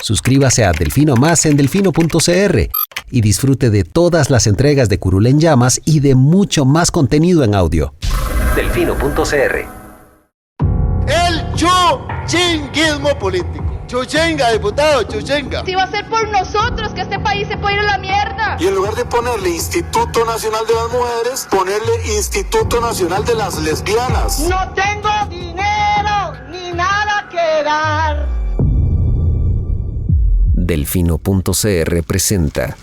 Suscríbase a Delfino Más en delfino.cr y disfrute de todas las entregas de Curul en Llamas y de mucho más contenido en audio. Delfino.cr. El chuchinguismo político. Chuchenga, diputado, chuchenga. Si va a ser por nosotros que este país se puede ir a la mierda. Y en lugar de ponerle Instituto Nacional de las Mujeres, ponerle Instituto Nacional de las Lesbianas. No tengo dinero ni nada que dar. Delfino.cr presenta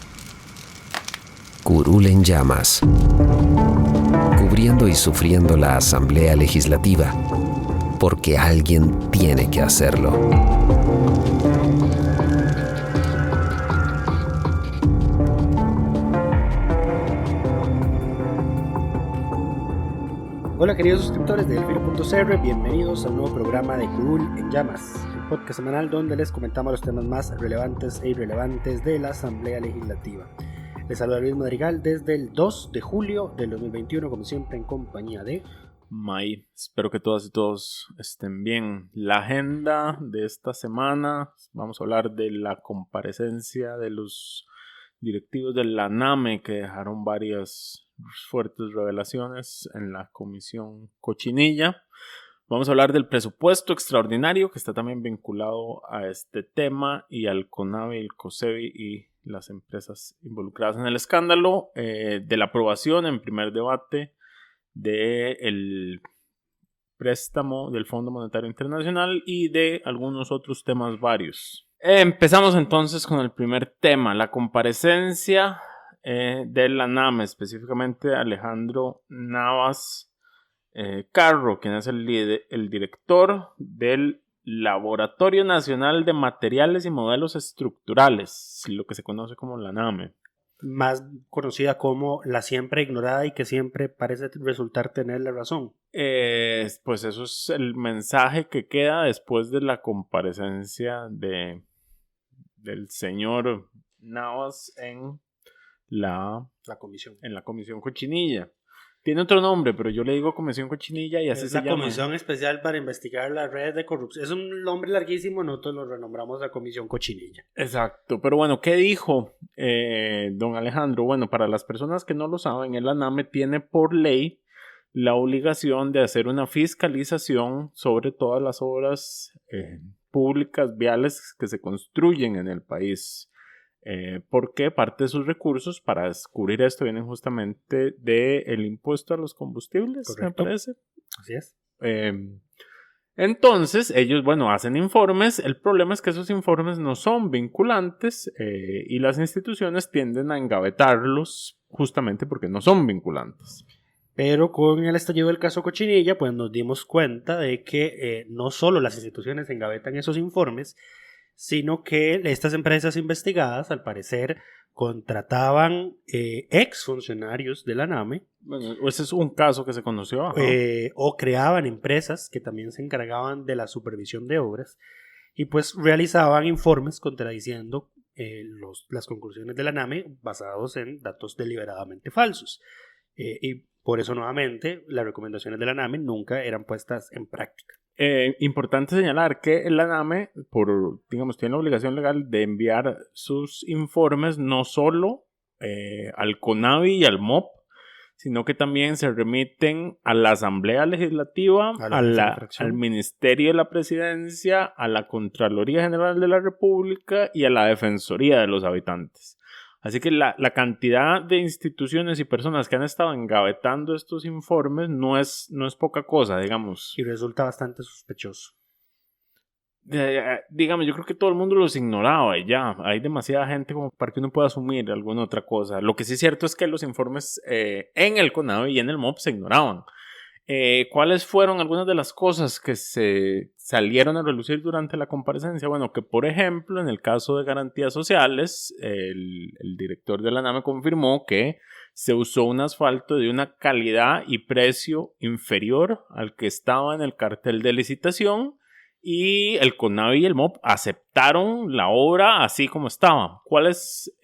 Curul en Llamas, cubriendo y sufriendo la Asamblea Legislativa, porque alguien tiene que hacerlo. Hola queridos suscriptores de Delfino.cr, bienvenidos a un nuevo programa de Curul en Llamas, el podcast semanal donde les comentamos los temas más relevantes e irrelevantes de la Asamblea Legislativa. Les saluda Luis Madrigal desde el 2 de julio del 2021, como siempre en compañía de May. Espero que todas y todos estén bien. La agenda de esta semana, vamos a hablar de la comparecencia de los directivos de la NAME que dejaron varias fuertes revelaciones en la comisión Cochinilla. Vamos a hablar del presupuesto extraordinario que está también vinculado a este tema y al CONAVI, el COSEBI y las empresas involucradas en el escándalo, de la aprobación en primer debate del préstamo del Fondo Monetario Internacional y de algunos otros temas varios. Empezamos entonces con el primer tema, la comparecencia de la NAME, específicamente Alejandro Navas Carro, quien es el director del Laboratorio Nacional de Materiales y Modelos Estructurales, lo que se conoce como la NAME. más conocida como la siempre ignorada y que siempre parece resultar tener la razón. Pues eso es el mensaje que queda después de la comparecencia del señor Navas en la comisión Cochinilla. Tiene otro nombre, pero yo le digo comisión Cochinilla y así es se la llama. Comisión Especial para Investigar las Redes de Corrupción. Es un nombre larguísimo, nosotros lo renombramos la Comisión Cochinilla. Exacto, pero bueno, ¿qué dijo don Alejandro? Bueno, para las personas que no lo saben, el ANAME tiene por ley la obligación de hacer una fiscalización sobre todas las obras públicas, viales que se construyen en el país. Porque parte de sus recursos para descubrir esto vienen justamente del impuesto a los combustibles. Correcto. Me parece. Así es. Entonces, ellos, hacen informes. El problema es que esos informes no son vinculantes y las instituciones tienden a engavetarlos justamente porque no son vinculantes. Pero con el estallido del caso Cochinilla, pues nos dimos cuenta de que no solo las instituciones engavetan esos informes, sino que estas empresas investigadas, al parecer, contrataban exfuncionarios de la NAME. Bueno, ese es un caso que se conoció. O creaban empresas que también se encargaban de la supervisión de obras y pues realizaban informes contradiciendo las conclusiones de la NAME basados en datos deliberadamente falsos. Y por eso, nuevamente, las recomendaciones de la NAME nunca eran puestas en práctica. Importante señalar que la NAME, tiene la obligación legal de enviar sus informes no solo al CONAVI y al MOP, sino que también se remiten a la Asamblea Legislativa, al Ministerio de la Presidencia, a la Contraloría General de la República y a la Defensoría de los Habitantes. Así que la cantidad de instituciones y personas que han estado engavetando estos informes no es poca cosa, digamos. Y resulta bastante sospechoso. Digamos, yo creo que todo el mundo los ignoraba y ya. Hay demasiada gente como para que uno pueda asumir alguna otra cosa. Lo que sí es cierto es que los informes en el CONAVI y en el MOP se ignoraban. ¿Cuáles fueron algunas de las cosas que se salieron a relucir durante la comparecencia? Bueno, que por ejemplo, en el caso de garantías sociales, el director de la NAME confirmó que se usó un asfalto de una calidad y precio inferior al que estaba en el cartel de licitación y el CONAVI y el MOP aceptaron la obra así como estaba. ¿Cuál es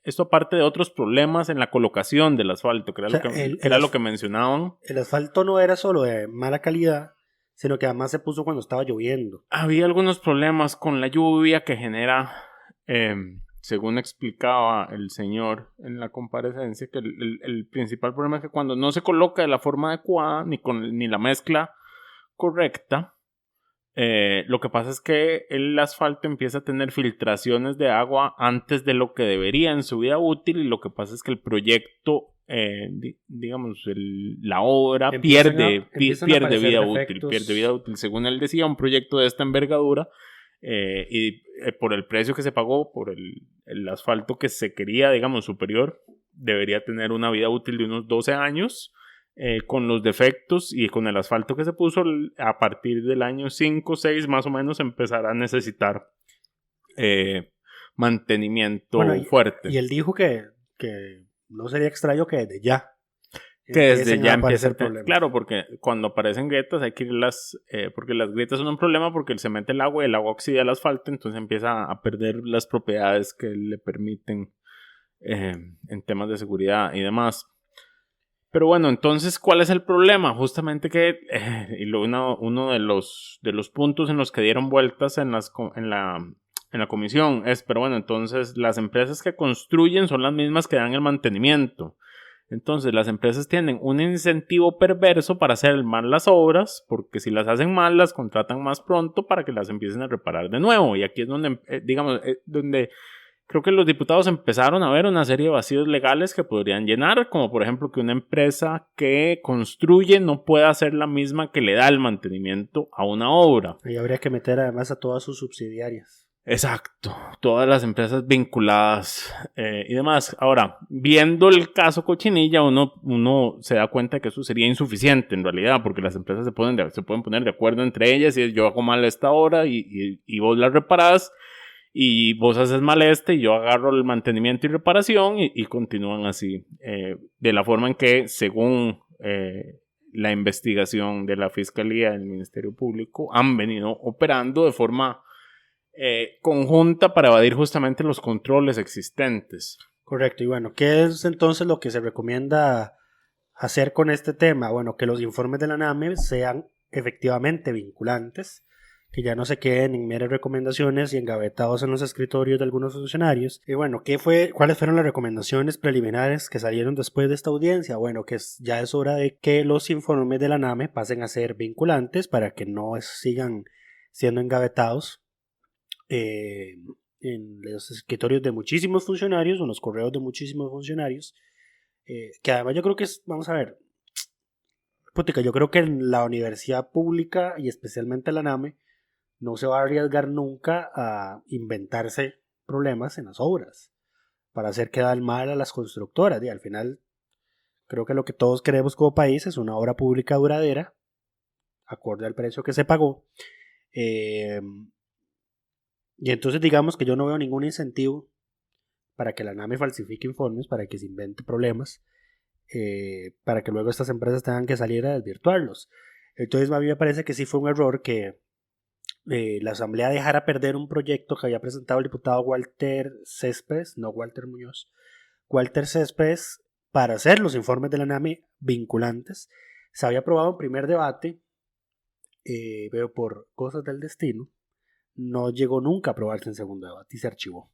esto aparte de otros problemas en la colocación del asfalto, que era, lo que mencionaban? El asfalto no era solo de mala calidad, sino que además se puso cuando estaba lloviendo. Había algunos problemas con la lluvia que genera, según explicaba el señor en la comparecencia, que el principal problema es que cuando no se coloca de la forma adecuada ni la mezcla correcta, lo que pasa es que el asfalto empieza a tener filtraciones de agua antes de lo que debería en su vida útil, y lo que pasa es que el proyecto, la obra pierde vida útil. Según él decía, un proyecto de esta envergadura, y por el precio que se pagó, por el asfalto que se quería, superior, debería tener una vida útil de unos 12 años. Con los defectos y con el asfalto que se puso, a partir del año 5 o 6 más o menos empezará a necesitar mantenimiento fuerte. Y él dijo que no sería extraño que desde ya empiece el problema. Claro, porque cuando aparecen grietas hay que irlas, porque las grietas son un problema porque se mete el agua y el agua oxida el asfalto, entonces empieza a perder las propiedades que le permiten en temas de seguridad y demás. Pero bueno, entonces, ¿cuál es el problema? Justamente que uno de los puntos en los que dieron vueltas en la comisión es, pero bueno, entonces las empresas que construyen son las mismas que dan el mantenimiento. Entonces las empresas tienen un incentivo perverso para hacer mal las obras, porque si las hacen mal las contratan más pronto para que las empiecen a reparar de nuevo. Y aquí es donde, donde creo que los diputados empezaron a ver una serie de vacíos legales que podrían llenar, como por ejemplo que una empresa que construye no pueda hacer la misma que le da el mantenimiento a una obra. Y habría que meter además a todas sus subsidiarias. Exacto, todas las empresas vinculadas y demás. Ahora, viendo el caso Cochinilla, uno se da cuenta de que eso sería insuficiente en realidad, porque las empresas se pueden poner de acuerdo entre ellas, y yo hago mal esta obra y vos la reparás, y vos haces mal y yo agarro el mantenimiento y reparación, y continúan así, de la forma en que, según la investigación de la Fiscalía del Ministerio Público, han venido operando de forma conjunta para evadir justamente los controles existentes. Correcto, y bueno, ¿qué es entonces lo que se recomienda hacer con este tema? Bueno, que los informes de la NAME sean efectivamente vinculantes, que ya no se queden en meras recomendaciones y engavetados en los escritorios de algunos funcionarios. Y bueno, ¿cuáles fueron las recomendaciones preliminares que salieron después de esta audiencia? Bueno, que ya es hora de que los informes de la NAME pasen a ser vinculantes para que no sigan siendo engavetados en los escritorios de muchísimos funcionarios o en los correos de muchísimos funcionarios. Que además yo creo que vamos a ver, yo creo que en la universidad pública y especialmente la NAME no se va a arriesgar nunca a inventarse problemas en las obras para hacer quedar mal a las constructoras. Y al final, creo que lo que todos queremos como país es una obra pública duradera, acorde al precio que se pagó. Y entonces digamos que yo no veo ningún incentivo para que la NAME falsifique informes, para que se invente problemas, para que luego estas empresas tengan que salir a desvirtuarlos. Entonces a mí me parece que sí fue un error que la asamblea dejara perder un proyecto que había presentado el diputado Walter Céspedes, no Walter Muñoz, Walter Céspedes, para hacer los informes de la NAME vinculantes. Se había aprobado en primer debate, pero por cosas del destino no llegó nunca a aprobarse en segundo debate y se archivó.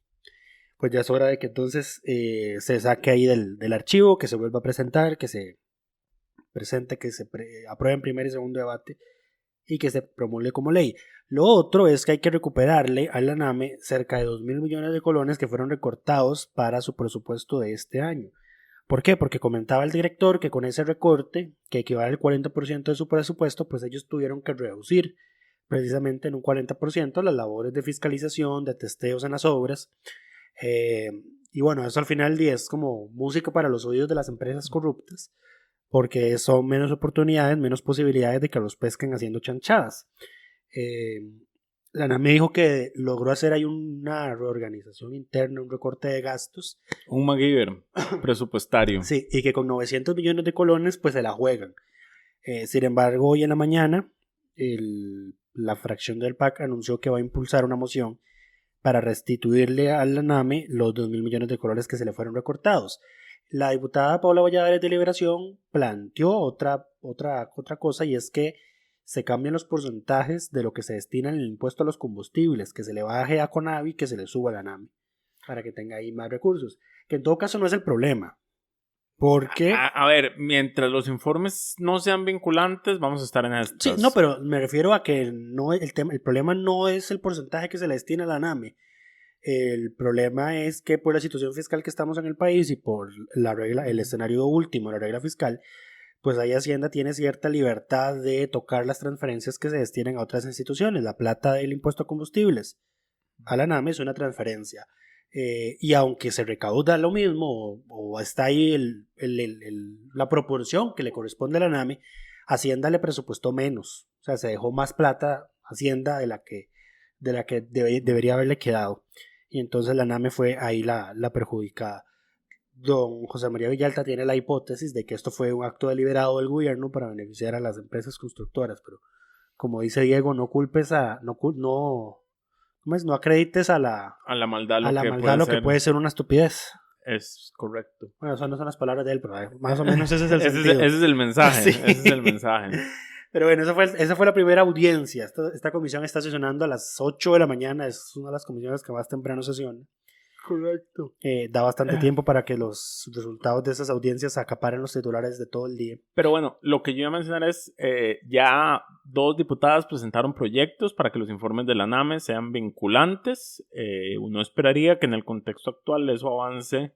Pues ya es hora de que entonces se saque ahí del archivo, que se vuelva a presentar, que se presente, que se apruebe en primer y segundo debate y que se promulgue como ley. Lo otro es que hay que recuperarle a la NAME cerca de 2.000 millones de colones que fueron recortados para su presupuesto de este año. ¿Por qué? Porque comentaba el director que con ese recorte, que equivale al 40% de su presupuesto, pues ellos tuvieron que reducir precisamente en un 40% las labores de fiscalización, de testeos en las obras. Y bueno, eso al final del día es como música para los oídos de las empresas corruptas, porque son menos oportunidades, menos posibilidades de que los pesquen haciendo chanchadas. La NAME dijo que logró hacer ahí una reorganización interna, un recorte de gastos. Un MacGyver presupuestario. Sí, y que con 900 millones de colones pues se la juegan. Sin embargo, hoy en la mañana la fracción del PAC anunció que va a impulsar una moción para restituirle a la NAME los 2.000 millones de colones que se le fueron recortados. La diputada Paula Valladares de Liberación planteó otra cosa, y es que se cambian los porcentajes de lo que se destina en el impuesto a los combustibles, que se le baje a Conavi y que se le suba a la NAMI, para que tenga ahí más recursos. Que en todo caso no es el problema. Porque... A ver, mientras los informes no sean vinculantes, vamos a estar en estas. Sí, no, pero me refiero a que no, el problema no es el porcentaje que se le destina a la NAMI. El problema es que por la situación fiscal que estamos en el país y por la regla, el escenario último, la regla fiscal, pues ahí Hacienda tiene cierta libertad de tocar las transferencias que se destinen a otras instituciones. La plata del impuesto a combustibles a la NAMI es una transferencia. Y aunque se recauda lo mismo o está ahí la proporción que le corresponde a la NAMI, Hacienda le presupuestó menos. O sea, se dejó más plata Hacienda de la que debería haberle quedado. Y entonces la NAMI fue ahí la perjudicada. Don José María Villalta tiene la hipótesis de que esto fue un acto deliberado del gobierno para beneficiar a las empresas constructoras, pero como dice Diego, no culpes no acredites a la maldad que puede ser una estupidez. Es correcto. Bueno, esas no son las palabras de él, pero más o menos ese es el sentido. Ese es el mensaje. Sí. Ese es el mensaje. Pero bueno, esa fue la primera audiencia. Esta comisión está sesionando a las 8 de la mañana. Es una de las comisiones que más temprano sesiona. Correcto. Da bastante tiempo para que los resultados de esas audiencias acaparen los titulares de todo el día. Pero bueno, lo que yo iba a mencionar es, ya 2 diputadas presentaron proyectos para que los informes de la NAME sean vinculantes. Uno esperaría que en el contexto actual eso avance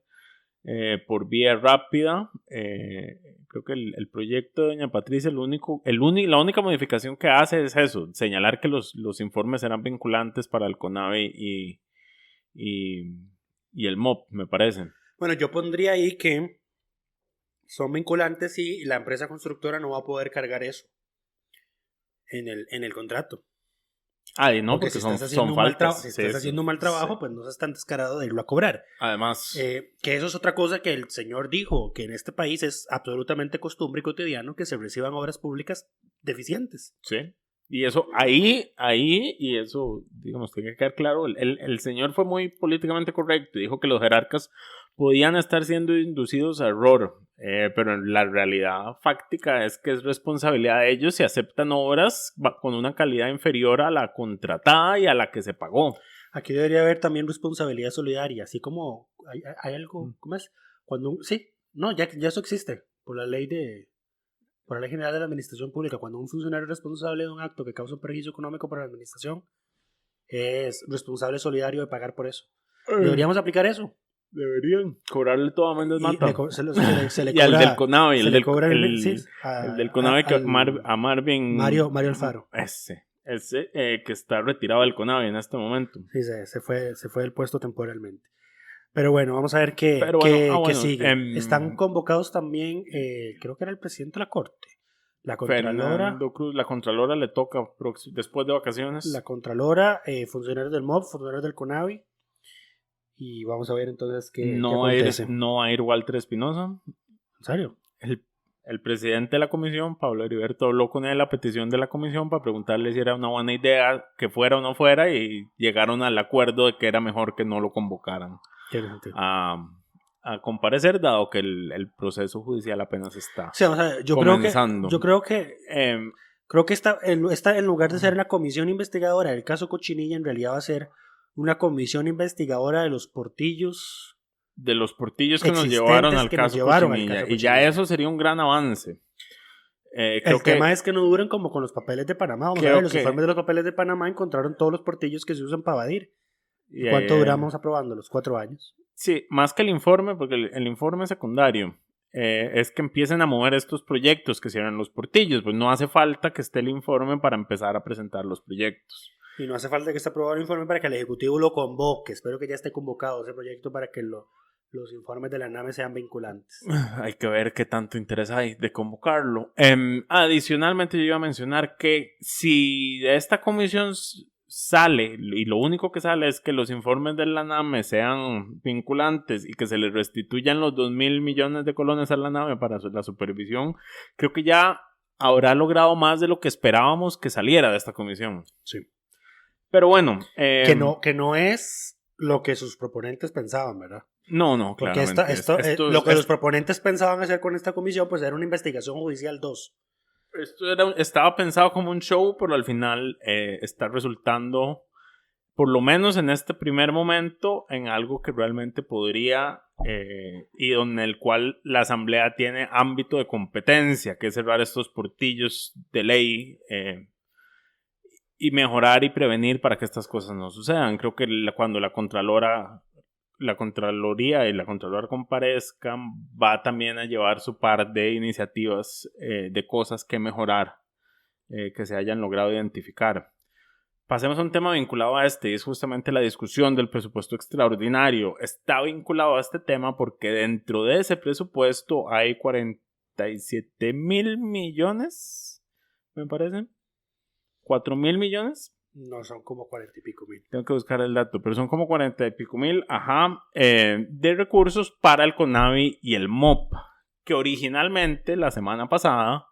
por vía rápida. Creo que el proyecto de doña Patricia, la única modificación que hace es eso, señalar que los informes serán vinculantes para el CONAVI y el MOP, me parece. Bueno, yo pondría ahí que son vinculantes y la empresa constructora no va a poder cargar eso en el contrato. Porque si son faltas. Si estás haciendo un mal trabajo, pues no seas tan descarado de irlo a cobrar. Además, que eso es otra cosa que el señor dijo, que en este país es absolutamente costumbre y cotidiano que se reciban obras públicas deficientes. Sí. Y eso, y eso, digamos, tiene que quedar claro, el señor fue muy políticamente correcto, dijo que los jerarcas podían estar siendo inducidos a error, pero la realidad fáctica es que es responsabilidad de ellos si aceptan obras con una calidad inferior a la contratada y a la que se pagó. Aquí debería haber también responsabilidad solidaria, así como hay algo, ¿cómo es? Ya eso existe, por la ley general de la administración pública. Cuando un funcionario es responsable de un acto que causa un perjuicio económico para la administración, es responsable solidario de pagar por eso. Deberíamos aplicar eso. Deberían cobrarle todo a Méndez Mata. Se le y al del CONAVI, el del CONAVI a Marvin Mario Alfaro. Ese que está retirado del CONAVI en este momento. Sí, se fue del puesto temporalmente. Pero bueno, vamos a ver qué sigue. Están convocados también, creo que era el presidente de la Corte. La Contralora. Fernando Cruz, la Contralora le toca después de vacaciones. La Contralora, funcionarios del MOB, funcionarios del CONAVI. Y vamos a ver entonces qué acontece. No va a ir Walter Espinosa. ¿En serio? El presidente de la comisión, Pablo Heriberto, habló con él a petición de la comisión para preguntarle si era una buena idea que fuera o no fuera, y llegaron al acuerdo de que era mejor que no lo convocaran a comparecer, dado que el proceso judicial apenas está comenzando. Creo que esta en lugar de ser una comisión investigadora del caso Cochinilla, en realidad va a ser una comisión investigadora de los portillos. De los portillos que nos llevaron al caso Cochinilla. Y ya eso sería un gran avance. El tema es que no duren como con los papeles de Panamá. Vamos a ver, los informes de los papeles de Panamá encontraron todos los portillos que se usan para evadir. ¿Cuánto duramos aprobándolos? 4 años. Sí, más que el informe, porque el informe secundario es que empiecen a mover estos proyectos que cierran los portillos. Pues no hace falta que esté el informe para empezar a presentar los proyectos. Y no hace falta que esté aprobado el informe para que el Ejecutivo lo convoque. Espero que ya esté convocado ese proyecto para que los informes de la NAME sean vinculantes. Hay que ver qué tanto interés hay de convocarlo. Adicionalmente, yo iba a mencionar que si de esta comisión sale, y lo único que sale es que los informes de la NAME sean vinculantes y que se les restituyan los 2,000 millones de colones a la NAME para la supervisión, creo que ya habrá logrado más de lo que esperábamos que saliera de esta comisión. Sí. Pero bueno. Que no es lo que sus proponentes pensaban, ¿verdad? No, porque lo que los proponentes pensaban hacer con esta comisión, pues era una investigación judicial 2. Estaba pensado como un show, pero al final está resultando, por lo menos en este primer momento, en algo que realmente podría y en el cual la Asamblea tiene ámbito de competencia, que es cerrar estos portillos de ley y mejorar y prevenir para que estas cosas no sucedan. Creo que cuando la Contraloría y la Contralora comparezcan, va también a llevar su par de iniciativas de cosas que mejorar, que se hayan logrado identificar. Pasemos a un tema vinculado a y es justamente la discusión del presupuesto extraordinario. Está vinculado a este tema porque dentro de ese presupuesto hay 47,000 millones, me parece. 4,000 millones. No, son como 40 y pico mil. Tengo que buscar el dato, pero son como 40 y pico mil, de recursos para el CONAVI y el MOP, que originalmente la semana pasada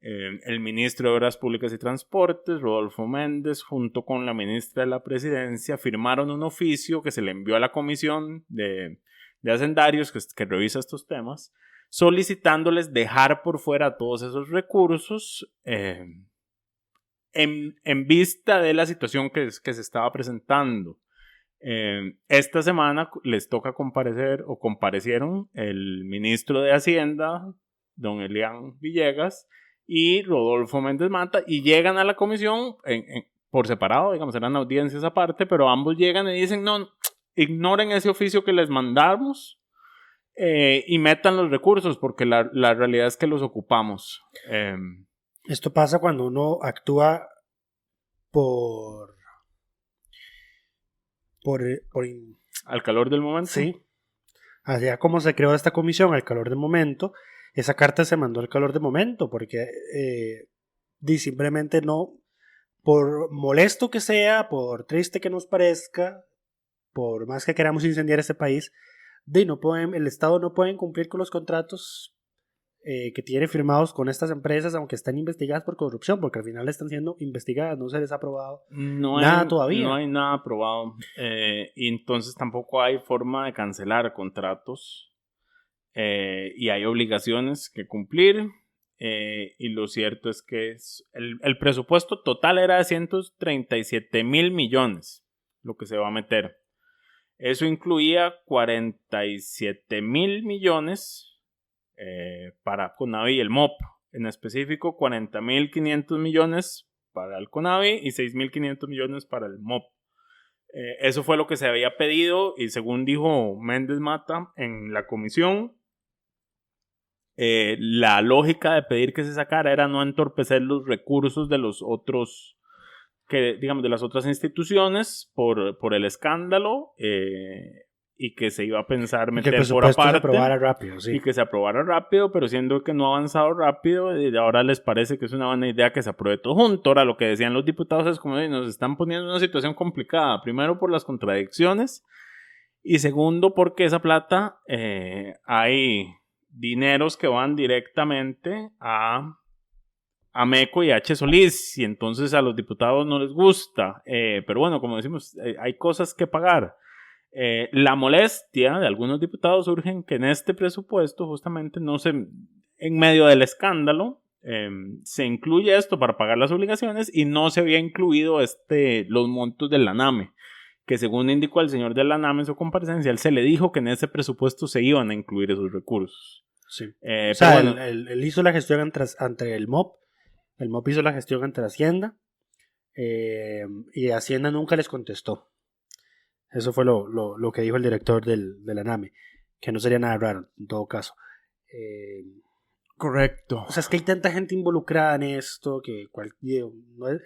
el ministro de Obras Públicas y Transportes, Rodolfo Méndez, junto con la ministra de la Presidencia, firmaron un oficio que se le envió a la Comisión de Hacendarios que revisa estos temas, solicitándoles dejar por fuera todos esos recursos en vista de la situación que se estaba presentando. Esta semana les toca comparecer o comparecieron el ministro de Hacienda, don Elian Villegas, y Rodolfo Méndez Mata, y llegan a la comisión por separado, digamos, eran audiencias aparte, pero ambos llegan y dicen, no, ignoren ese oficio que les mandamos y metan los recursos, porque la realidad es que los ocupamos. Esto pasa cuando uno actúa al calor del momento. Sí. Allá como se creó esta comisión al calor del momento, esa carta se mandó al calor del momento, porque simplemente no, por molesto que sea, por triste que nos parezca, por más que queramos incendiar este país, el Estado no puede cumplir con los contratos que tiene firmados con estas empresas, aunque están investigadas por corrupción, porque al final están siendo investigadas, no se les ha aprobado nada todavía. No hay nada aprobado, y entonces tampoco hay forma de cancelar contratos, y hay obligaciones que cumplir, y lo cierto es que el presupuesto total era de 137,000 millones, lo que se va a meter. Eso incluía 47,000 millones para CONAVI y el MOP, en específico 40,500 millones para el CONAVI y 6,500 millones para el MOP. Eso fue lo que se había pedido, y según dijo Méndez Mata en la comisión, la lógica de pedir que se sacara era no entorpecer los recursos de los otros, de las otras instituciones por el escándalo, y que se iba a pensar meter por aparte, se aprobara rápido, sí. Y que se aprobara rápido, pero siendo que no ha avanzado rápido, y ahora les parece que es una buena idea que se apruebe todo junto. Ahora lo que decían los diputados es como nos están poniendo en una situación complicada, primero por las contradicciones, y segundo porque esa plata hay dineros que van directamente a MECO y a H. Solís, y entonces a los diputados no les gusta, pero bueno, como decimos, hay cosas que pagar. La molestia de algunos diputados surge en que en este presupuesto justamente en medio del escándalo se incluye esto para pagar las obligaciones, y no se había incluido los montos del ANAME, que según indicó el señor del ANAME en su comparecencia, él se le dijo que en ese presupuesto se iban a incluir esos recursos. Sí. O sea, bueno, él hizo la gestión ante el MOP hizo la gestión ante Hacienda, y Hacienda nunca les contestó. Eso fue lo que dijo el director del ANAME, que no sería nada raro en todo caso. Correcto. O sea, es que hay tanta gente involucrada en esto que no es...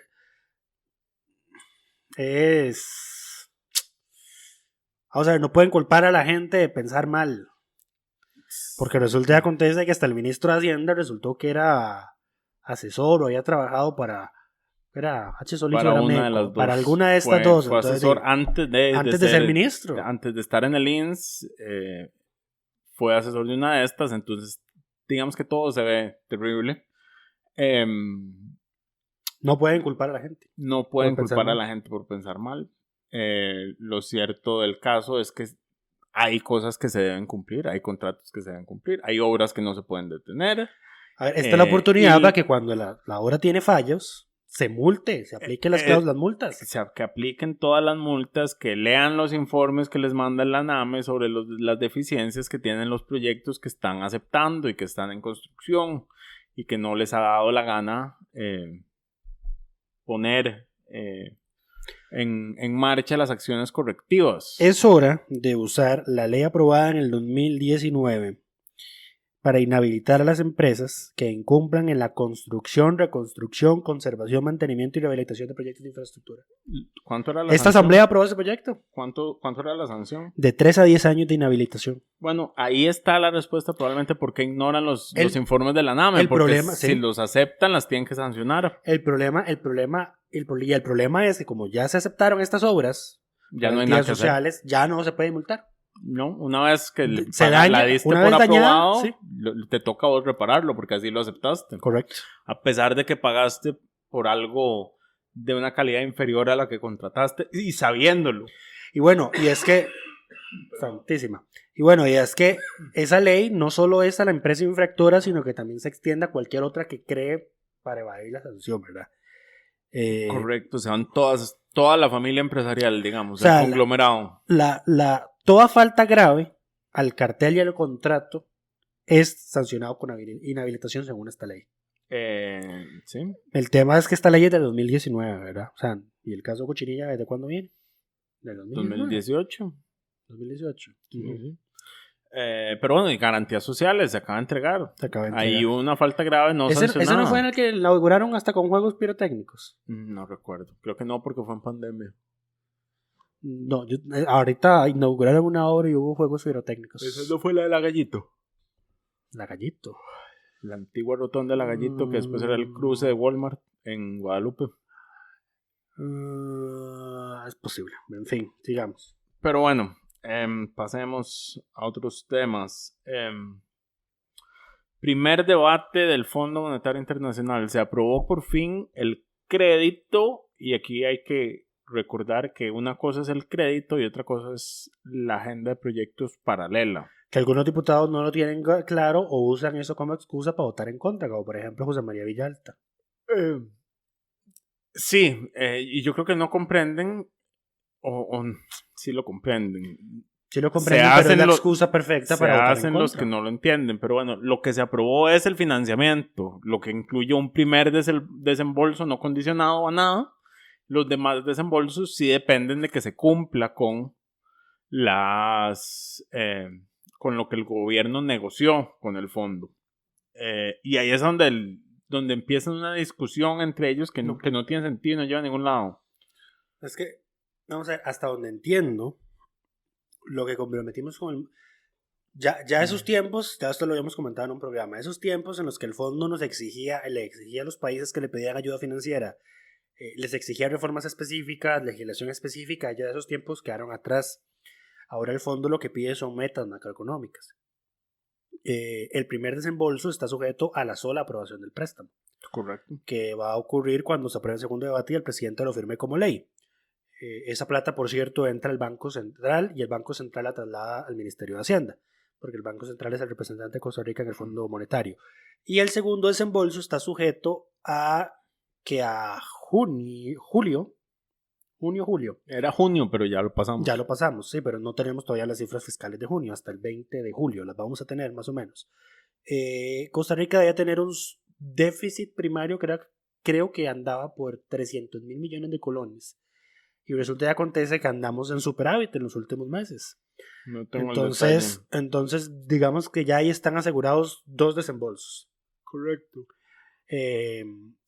Vamos a ver, no pueden culpar a la gente de pensar mal, porque resulta y acontece que hasta el ministro de Hacienda resultó que era asesor o había trabajado para... Era H. Solís para, para alguna de estas dos. Fue asesor antes de ser ministro. Antes de estar en el INS, fue asesor de una de estas, entonces digamos que todo se ve terrible. No pueden culpar a la gente. No pueden culpar a la gente por pensar mal. Lo cierto del caso es que hay cosas que se deben cumplir, hay contratos que se deben cumplir, hay obras que no se pueden detener. A ver, esta es la oportunidad y- para que cuando la obra tiene fallos, se multe, se apliquen las multas. O sea, que apliquen todas las multas, que lean los informes que les manda la NAME sobre las deficiencias que tienen los proyectos que están aceptando y que están en construcción y que no les ha dado la gana poner en marcha las acciones correctivas. Es hora de usar la ley aprobada en el 2019 para inhabilitar a las empresas que incumplan en la construcción, reconstrucción, conservación, mantenimiento y rehabilitación de proyectos de infraestructura. ¿Cuánto era la Esta sanción? asamblea aprobó ese proyecto. ¿Cuánto era la sanción? De 3 a 10 años de inhabilitación. Bueno, ahí está la respuesta probablemente porque ignoran los informes de la NAME. el porque problema, si sí. los aceptan, las tienen que sancionar. El problema es que como ya se aceptaron estas obras, Ya no hay nada garantías que hacer. sociales, ya no se puede multar. No, una vez que Se daña, la diste una por vez dañada, aprobado, sí. te toca a vos repararlo porque así lo aceptaste. Correcto. A pesar de que pagaste por algo de una calidad inferior a la que contrataste y sabiéndolo. Y bueno, y es que santísima. Y bueno, y es que esa ley no solo es a la empresa infractora, sino que también se extiende a cualquier otra que cree para evadir la sanción, ¿verdad? Correcto, se van toda la familia empresarial, digamos, O sea, el conglomerado. Toda falta grave al cartel y al contrato es sancionado con inhabilitación según esta ley. Sí. El tema es que esta ley es de 2019, ¿verdad? O sea, ¿y el caso Cochinilla desde cuándo viene? ¿De 2018. 2018. Uh-huh. Pero bueno, y garantías sociales se acaba de entregar. Se acaba de entregar. Hay una falta grave no sancionada. ¿Ese no fue en el que inauguraron hasta con juegos pirotécnicos? No recuerdo. Creo que no, porque fue en pandemia. No, ahorita inauguraron una obra y hubo juegos pirotécnicos. ¿Esa no fue la de la Gallito? La Gallito. La antigua rotonda de la Gallito, que después era el cruce de Walmart en Guadalupe. Es posible. En fin, sigamos. Pero bueno, pasemos a otros temas. Primer debate del Fondo Monetario Internacional. Se aprobó por fin el crédito, y aquí hay que recordar que una cosa es el crédito y otra cosa es la agenda de proyectos paralela. Que algunos diputados no lo tienen claro o usan eso como excusa para votar en contra, como por ejemplo José María Villalta. Sí, y yo creo que no comprenden, o sí lo comprenden. Sí lo comprenden, pero es la excusa perfecta para votar en hacen contra. los que no lo entienden, pero bueno, lo que se aprobó es el financiamiento, lo que incluye un primer desembolso no condicionado a nada. Los demás desembolsos sí dependen de que se cumpla con con lo que el gobierno negoció con el fondo. Y ahí es donde empieza una discusión entre ellos que no tiene sentido y no lleva a ningún lado. Es que, vamos a ver, hasta donde entiendo, lo que comprometimos con el... Ya esos tiempos, ya esto lo habíamos comentado en un programa, esos tiempos en los que el fondo le exigía a los países que le pedían ayuda financiera, les exigía reformas específicas, legislación específica, ya esos tiempos quedaron atrás. Ahora el fondo lo que pide son metas macroeconómicas. El primer desembolso está sujeto a la sola aprobación del préstamo. Correcto. Que va a ocurrir cuando se apruebe el segundo debate y el presidente lo firme como ley. Esa plata, por cierto, entra al Banco Central y el Banco Central la traslada al Ministerio de Hacienda, porque el Banco Central es el representante de Costa Rica en el Fondo Monetario. Y el segundo desembolso está sujeto a que a julio. Era junio, pero ya lo pasamos. Ya lo pasamos, sí, pero no tenemos todavía las cifras fiscales de junio, hasta el 20 de julio las vamos a tener más o menos. Costa Rica debía tener un déficit primario que creo que andaba por 300 mil millones de colones. Y resulta y acontece que andamos en superávit en los últimos meses. No tengo Entonces, digamos que ya ahí están asegurados 2 desembolsos. Correcto.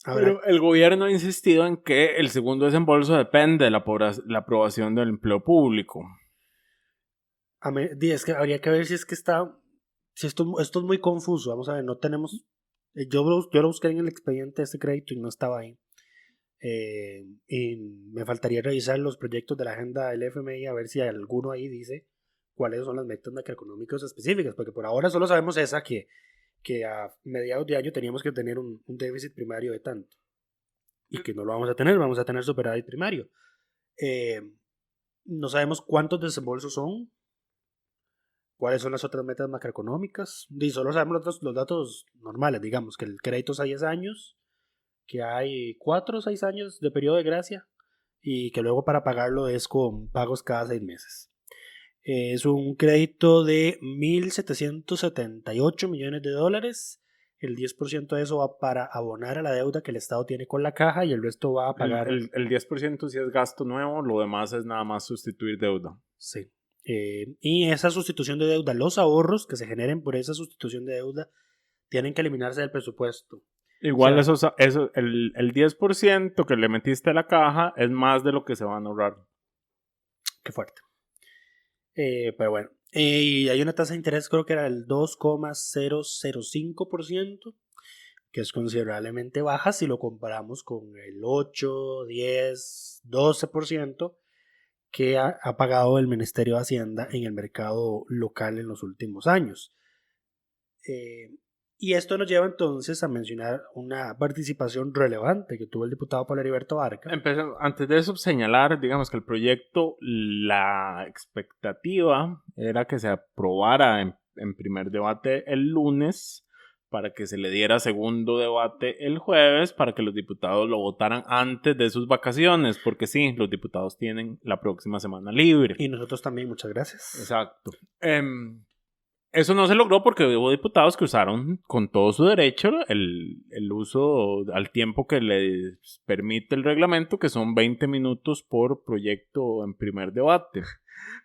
Ahora, Pero el gobierno ha insistido en que el segundo desembolso depende de la aprobación del empleo público. es que habría que ver si es que esto es muy confuso. Vamos a ver, no tenemos... Yo lo busqué en el expediente de este crédito y no estaba ahí. Y me faltaría revisar los proyectos de la agenda del FMI a ver si alguno ahí dice cuáles son las metas macroeconómicas específicas, porque por ahora solo sabemos esa que a mediados de año teníamos que tener un déficit primario de tanto y que no lo vamos a tener superávit primario. No sabemos cuántos desembolsos son, ¿Cuáles son las otras metas macroeconómicas? Y solo sabemos los datos normales, digamos, que el crédito es a 10 años, que hay 4 o 6 años de periodo de gracia y que luego para pagarlo es con pagos cada 6 meses. Es un crédito de $1.778 millones. El 10% de eso va para abonar a la deuda que el Estado tiene con la caja y el resto va a pagar. El 10% sí es gasto nuevo, lo demás es nada más sustituir deuda. Sí. Y esa sustitución de deuda, los ahorros que se generen por esa sustitución de deuda, tienen que eliminarse del presupuesto. Igual O sea, el 10% que le metiste a la caja es más de lo que se van a ahorrar. Qué fuerte. Pero bueno. Y hay una tasa de interés, creo que era el 2,005%, que es considerablemente baja si lo comparamos con el 8, 10, 12% que ha pagado el Ministerio de Hacienda en el mercado local en los últimos años. Y esto nos lleva entonces a mencionar una participación relevante que tuvo el diputado Pablo Heriberto Barca. Antes de eso, señalar, digamos que el proyecto, la expectativa era que se aprobara en primer debate el lunes, para que se le diera segundo debate el jueves, para que los diputados lo votaran antes de sus vacaciones, porque sí, los diputados tienen la próxima semana libre. Y nosotros también, muchas gracias. Exacto. Eso no se logró porque hubo diputados que usaron con todo su derecho el uso al tiempo que les permite el reglamento, que son 20 minutos por proyecto en primer debate.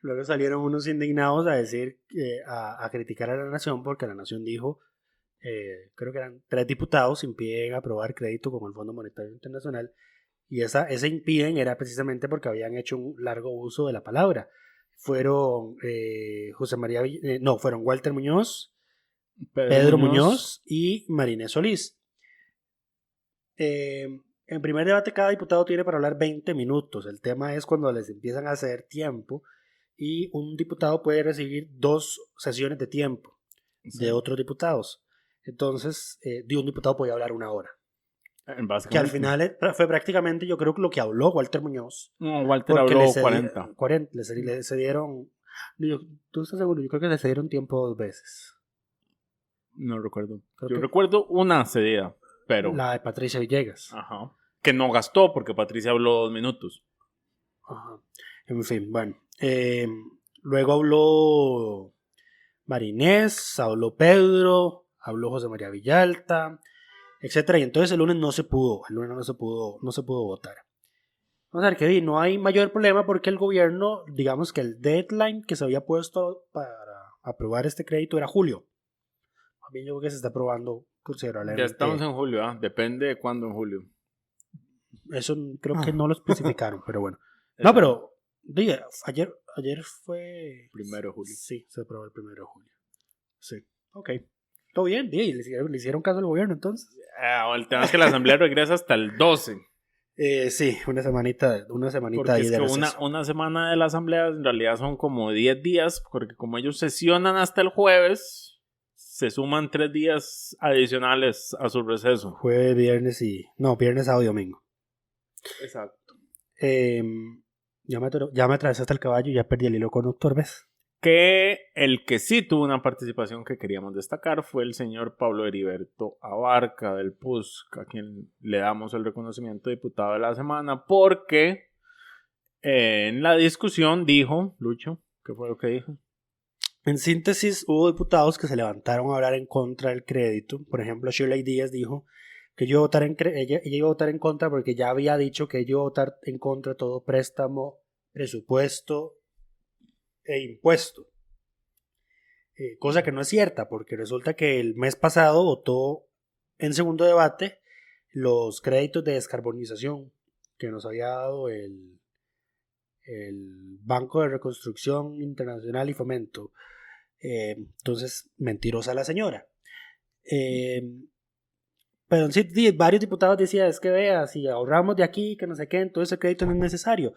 Luego salieron unos indignados a decir, a criticar a la Nación, porque la Nación dijo, creo que eran 3 diputados impiden aprobar crédito con el Fondo Monetario Internacional, y ese impiden era precisamente porque habían hecho un largo uso de la palabra. Fueron fueron Walter Muñoz, Pedro Muñoz y Marinés Solís. En primer debate cada diputado tiene para hablar 20 minutos. El tema es cuando les empiezan a hacer tiempo y un diputado puede recibir 2 sesiones de tiempo de otros diputados. Entonces, de un diputado podía hablar 1 hora. Que al final fue prácticamente, yo creo que lo que habló Walter Muñoz. No, Walter habló 40. Le cedieron. ¿Tú estás seguro? Yo creo que le cedieron tiempo 2 veces. No recuerdo. Yo recuerdo una cedida, pero. La de Patricia Villegas. Ajá. Que no gastó porque Patricia habló 2 minutos. Ajá. En fin, bueno. Luego habló Marinés, habló Pedro, habló José María Villalta, etcétera, y entonces el lunes no se pudo votar. Vamos a ver que no hay mayor problema porque el gobierno, digamos que el deadline que se había puesto para aprobar este crédito era julio. A mí yo creo que se está aprobando considerablemente. Ya estamos en julio, depende de cuándo en julio. Eso creo que no lo especificaron, pero bueno. No, pero ayer fue 1 de julio. Sí, se aprobó el 1 de julio. Sí, ok. Todo bien, le hicieron caso al gobierno entonces. El tema es que la asamblea regresa hasta el 12. Sí, una semanita porque ahí es de que receso. una semana de la asamblea en realidad son como 10 días, porque como ellos sesionan hasta el jueves, se suman 3 días adicionales a su receso. Jueves, viernes, sábado y domingo. Exacto. Ya me atravesé hasta el caballo y ya perdí el hilo conductor, ¿ves? Que el que sí tuvo una participación que queríamos destacar fue el señor Pablo Heriberto Abarca del PUSC, a quien le damos el reconocimiento de diputado de la semana, porque en la discusión dijo, Lucho, ¿qué fue lo que dijo? En síntesis, hubo diputados que se levantaron a hablar en contra del crédito. Por ejemplo, Shirley Díaz dijo que ella iba a votar en contra porque ya había dicho que ella iba a votar en contra de todo préstamo, presupuesto e impuesto. Cosa que no es cierta, porque resulta que el mes pasado votó en segundo debate los créditos de descarbonización que nos había dado el Banco de Reconstrucción Internacional y Fomento. Entonces, mentirosa la señora. Pero sí, varios diputados decían, es que vea, si ahorramos de aquí, que no sé qué, entonces el crédito no es necesario.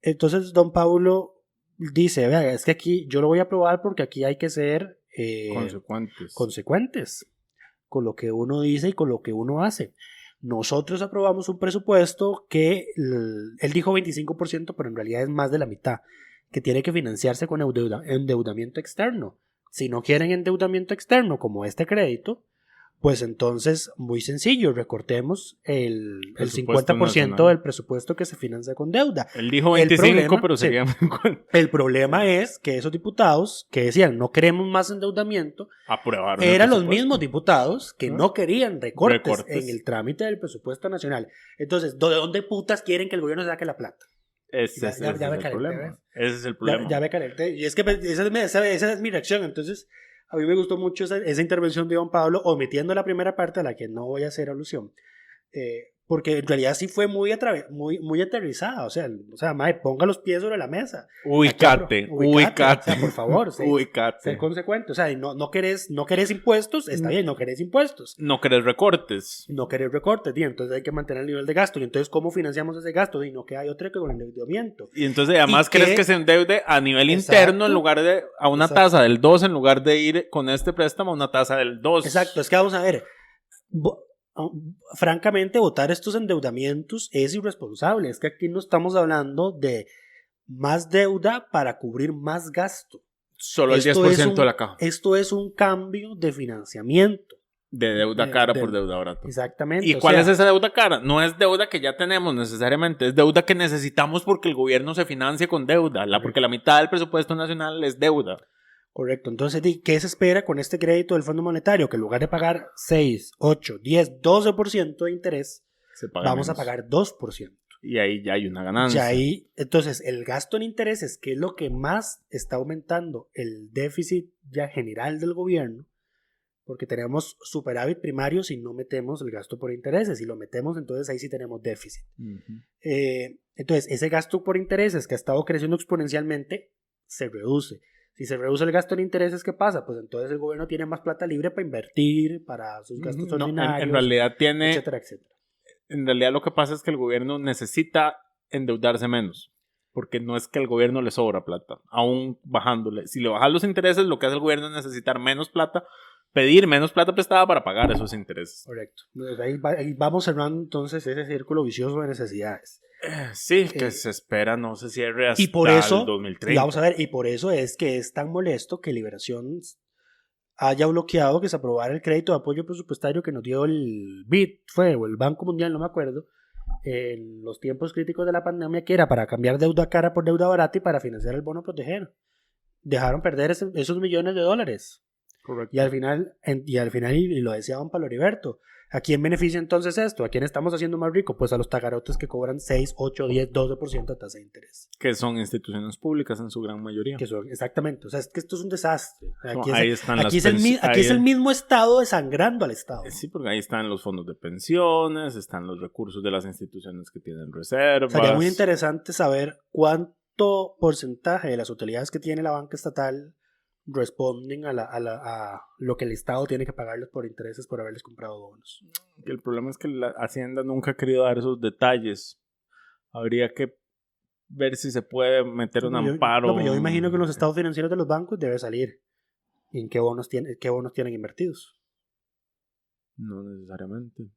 Entonces, don Paulo dice, vea, es que aquí yo lo voy a aprobar porque aquí hay que ser consecuentes con lo que uno dice y con lo que uno hace. Nosotros aprobamos un presupuesto que él dijo 25%, pero en realidad es más de la mitad. que tiene que financiarse con endeudamiento externo. Si no quieren endeudamiento externo como este crédito, pues entonces, muy sencillo, recortemos el 50% nacional del presupuesto que se financia con deuda. Él dijo 25, pero sí, sería 50. El problema es que esos diputados que decían no queremos más endeudamiento, Aprobaron el eran los presupuesto. mismos diputados que no querían recortes Recortes. en el trámite del presupuesto nacional. Entonces, ¿de dónde putas quieren que el gobierno saque la plata? Ese es el problema. Ese es el problema. Ya me calenté. Y es que esa es mi reacción. Entonces, a mí me gustó mucho esa intervención de Don Pablo, omitiendo la primera parte a la que no voy a hacer alusión. Porque en realidad sí fue muy aterrizada. O sea, mae, ponga los pies sobre la mesa. Ubicate. O sea, por favor, Ubicate. ser consecuente. O sea, no querés impuestos, está bien, no querés impuestos. No querés recortes. No querés recortes, y entonces hay que mantener el nivel de gasto. Y entonces, ¿cómo financiamos ese gasto? Y no que hay otro que con el endeudamiento. Y entonces además querés que se endeude a nivel Exacto. interno en lugar de a una tasa del 2 en lugar de ir con este préstamo a una tasa del 2. Exacto, es que vamos a ver. Francamente, votar estos endeudamientos es irresponsable. Es que aquí no estamos hablando de más deuda para cubrir más gasto. Solo el 10% de la caja. Esto es un cambio de financiamiento. De deuda cara por deuda barata. Exactamente. ¿Y cuál es esa deuda cara? No es deuda que ya tenemos necesariamente, es deuda que necesitamos porque el gobierno se financia con deuda, porque la mitad del presupuesto nacional es deuda. Correcto. Entonces, ¿qué se espera con este crédito del Fondo Monetario? Que en lugar de pagar 6, 8, 10, 12% de interés, vamos a pagar 2%. Y ahí ya hay una ganancia. Entonces, el gasto en intereses, que es lo que más está aumentando el déficit ya general del gobierno, porque tenemos superávit primario si no metemos el gasto por intereses. Si lo metemos, entonces ahí sí tenemos déficit. Uh-huh. Entonces, ese gasto por intereses que ha estado creciendo exponencialmente se reduce. Si se reduce el gasto en intereses, ¿qué pasa? Pues entonces el gobierno tiene más plata libre para invertir, para sus gastos ordinarios, en realidad tiene, etcétera, etcétera. En realidad lo que pasa es que el gobierno necesita endeudarse menos, porque no es que al gobierno le sobra plata, aún bajándole. Si le bajan los intereses, lo que hace el gobierno es necesitar menos plata, pedir menos plata prestada para pagar esos intereses. Correcto. Ahí vamos cerrando entonces ese círculo vicioso de necesidades. Sí, que se espera no se cierre hasta y por eso, el 2030. Vamos a ver, y por eso es que es tan molesto que Liberación haya bloqueado que se aprobara el crédito de apoyo presupuestario que nos dio el BID, o el Banco Mundial, no me acuerdo, en los tiempos críticos de la pandemia, que era para cambiar deuda cara por deuda barata y para financiar el bono proteger. Dejaron perder esos millones de dólares. Correcto. Y al final, y lo decía don Pablo Heriberto, ¿a quién beneficia entonces esto? ¿A quién estamos haciendo más rico? Pues a los tagarotes que cobran 6, 8, 10, 12% de tasa de interés. Que son instituciones públicas en su gran mayoría. Exactamente. O sea, es que esto es un desastre. Ahí es el mismo Estado desangrando al Estado. Sí, porque ahí están los fondos de pensiones, están los recursos de las instituciones que tienen reservas. Sería muy interesante saber cuánto porcentaje de las utilidades que tiene la banca estatal responden a lo que el Estado tiene que pagarles por intereses por haberles comprado bonos. El problema es que la Hacienda nunca ha querido dar esos detalles. Habría que ver si se puede meter un amparo. Yo imagino que en los estados financieros de los bancos debe salir. ¿Y en qué bonos tienen invertidos? No necesariamente.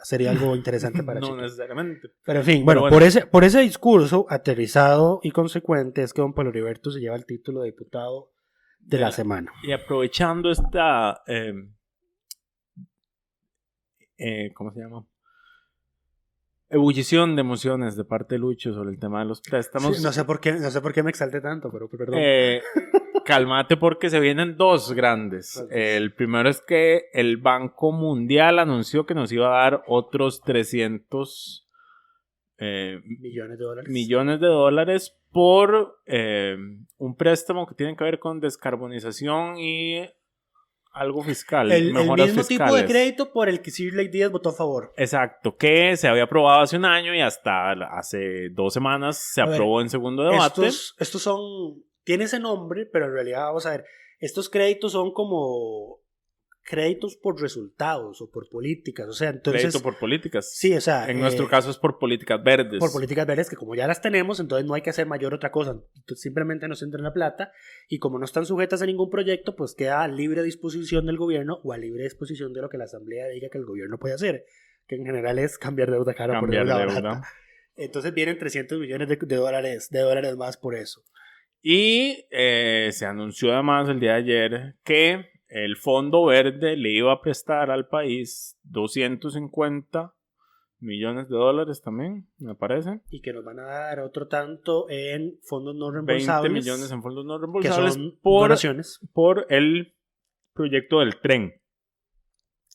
Sería algo interesante para No checar. necesariamente. Pero en fin, bueno. Por ese discurso aterrizado y consecuente es que don Pablo Heriberto se lleva el título de diputado de la semana. Y aprovechando esta ¿cómo se llama? Ebullición de emociones de parte de Lucho sobre el tema de los préstamos. Sí, no sé por qué me exalté tanto, pero perdón. Cálmate porque se vienen dos grandes. El primero es que el Banco Mundial anunció que nos iba a dar otros 300 millones de dólares por un préstamo que tiene que ver con descarbonización y algo fiscal. El mismo tipo de crédito por el que Shirley Díaz votó a favor. Exacto, que se había aprobado hace un año y hasta hace 2 semanas se aprobó en segundo debate. Estos son... Tiene ese nombre, pero en realidad, vamos a ver, estos créditos son como créditos por resultados o por políticas, o sea, entonces... Crédito por políticas. Sí, o sea... En nuestro caso es por políticas verdes. Por políticas verdes, que como ya las tenemos, entonces no hay que hacer mayor otra cosa. Entonces, simplemente nos entran la plata y como no están sujetas a ningún proyecto, pues queda a libre disposición del gobierno o a libre disposición de lo que la asamblea diga que el gobierno puede hacer, que en general es cambiar deuda cara por deuda barata. Entonces vienen 300 millones de dólares más por eso. Y se anunció además el día de ayer que el Fondo Verde le iba a prestar al país 250 millones de dólares también, me parece. Y que nos van a dar otro tanto en fondos no 20 reembolsables. millones en fondos no que reembolsables son por donaciones. el proyecto del tren.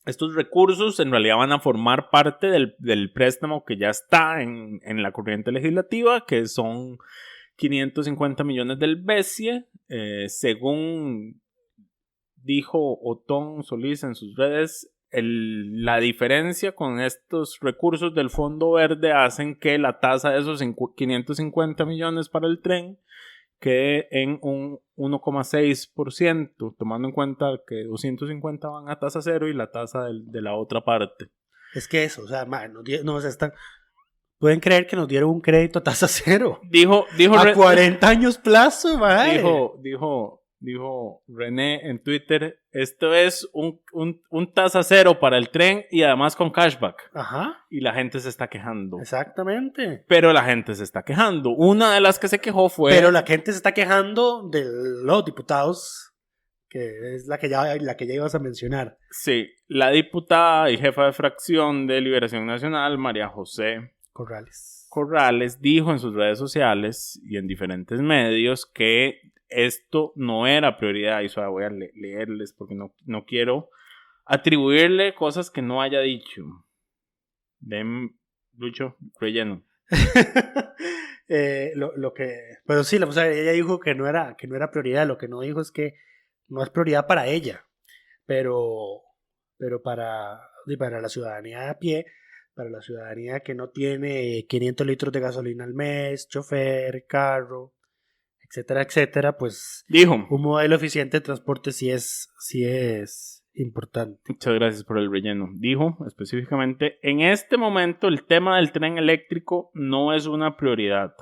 Estos recursos en realidad van a formar parte del préstamo que ya está en la corriente legislativa, que son 550 millones del BESIE, según dijo Otón Solís en sus redes. La diferencia con estos recursos del Fondo Verde hacen que la tasa de esos 550 millones para el tren quede en un 1,6%, tomando en cuenta que 250 van a tasa cero y la tasa de la otra parte. Es que eso, o sea, pueden creer que nos dieron un crédito a tasa cero. Dijo a 40 años plazo, mae. Dijo René en Twitter, esto es un tasa cero para el tren y además con cashback. Ajá. Y la gente se está quejando. Exactamente. Pero la gente se está quejando. Una de las que se quejó fue... Pero la gente se está quejando de los diputados, que es la que ya ibas a mencionar. Sí, la diputada y jefa de fracción de Liberación Nacional, María José Corrales, dijo en sus redes sociales y en diferentes medios que esto no era prioridad. Y voy a leerles porque no quiero atribuirle cosas que no haya dicho. Lucho, relleno. Pero sí, o sea, ella dijo que no era prioridad. Lo que no dijo es que no es prioridad para ella, pero para la ciudadanía de a pie, para la ciudadanía que no tiene 500 litros de gasolina al mes, chofer, carro, etcétera, etcétera, pues dijo, un modelo eficiente de transporte sí es importante. Muchas gracias por el relleno. Dijo específicamente, en este momento el tema del tren eléctrico no es una prioridad.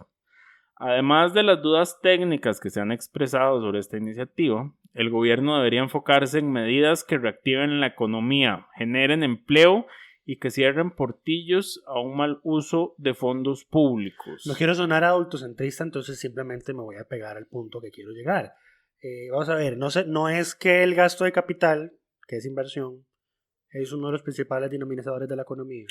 Además de las dudas técnicas que se han expresado sobre esta iniciativa, el gobierno debería enfocarse en medidas que reactiven la economía, generen empleo y que cierren portillos a un mal uso de fondos públicos. No quiero sonar adultocentrista, entonces simplemente me voy a pegar al punto que quiero llegar. Vamos a ver, no es que el gasto de capital, que es inversión, es uno de los principales dinamizadores de la economía.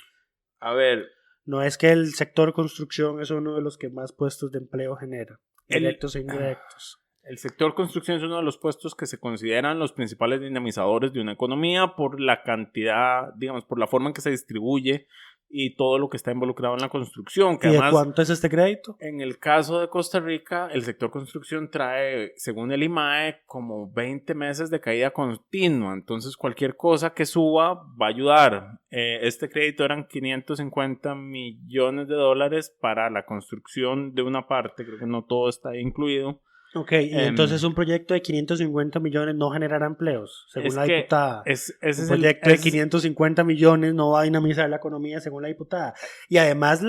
A ver, no es que el sector construcción es uno de los que más puestos de empleo genera, directos e indirectos. El sector construcción es uno de los puestos que se consideran los principales dinamizadores de una economía por la cantidad, digamos, por la forma en que se distribuye y todo lo que está involucrado en la construcción. Que ¿Y además, de cuánto es este crédito? En el caso de Costa Rica, el sector construcción trae, según el IMAE, como 20 meses de caída continua. Entonces, cualquier cosa que suba va a ayudar. Este crédito eran 550 millones de dólares para la construcción de una parte. Creo que no todo está incluido. Ok, y entonces un proyecto de 550 millones no generará empleos, según la diputada. Un proyecto de 550 millones no va a dinamizar la economía, según la diputada. Y además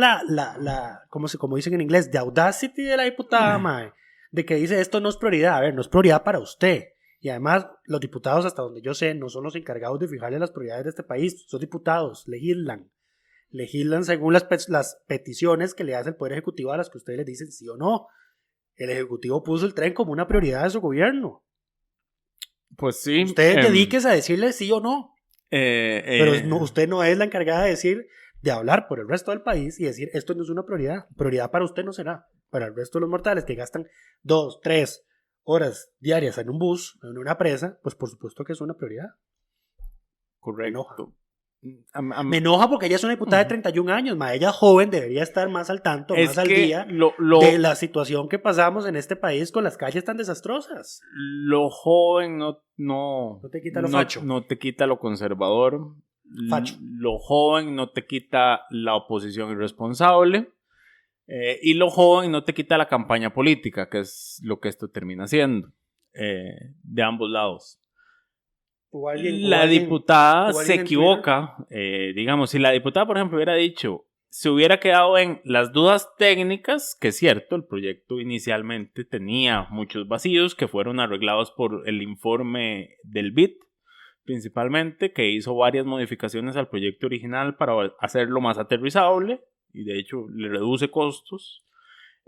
como dicen en inglés, the audacity de la diputada, mae, de que dice esto no es prioridad. A ver, no es prioridad para usted. Y además, los diputados, hasta donde yo sé, no son los encargados de fijarle las prioridades de este país. Son diputados, legislan según las peticiones que le hace el Poder Ejecutivo a las que ustedes les dicen sí o no. El Ejecutivo puso el tren como una prioridad de su gobierno. Pues sí. Usted dedíquese a decirle sí o no. Pero usted no es la encargada de hablar por el resto del país y decir esto no es una prioridad. Prioridad para usted no será. Para el resto de los mortales que gastan 2, 3 horas diarias en un bus, en una presa, pues por supuesto que es una prioridad. Correcto. Me enoja porque ella es una diputada de 31 años, ella joven, debería estar más al tanto, más al día de la situación que pasamos en este país con las calles tan desastrosas. Lo joven no te quita lo facho. No te quita lo conservador. Facho. Lo joven no te quita la oposición irresponsable. Y lo joven no te quita la campaña política, que es lo que esto termina siendo, de ambos lados. La diputada se equivoca, digamos, si la diputada, por ejemplo, hubiera dicho, se hubiera quedado en las dudas técnicas, que es cierto, el proyecto inicialmente tenía muchos vacíos que fueron arreglados por el informe del BID, principalmente, que hizo varias modificaciones al proyecto original para hacerlo más aterrizable, y de hecho le reduce costos.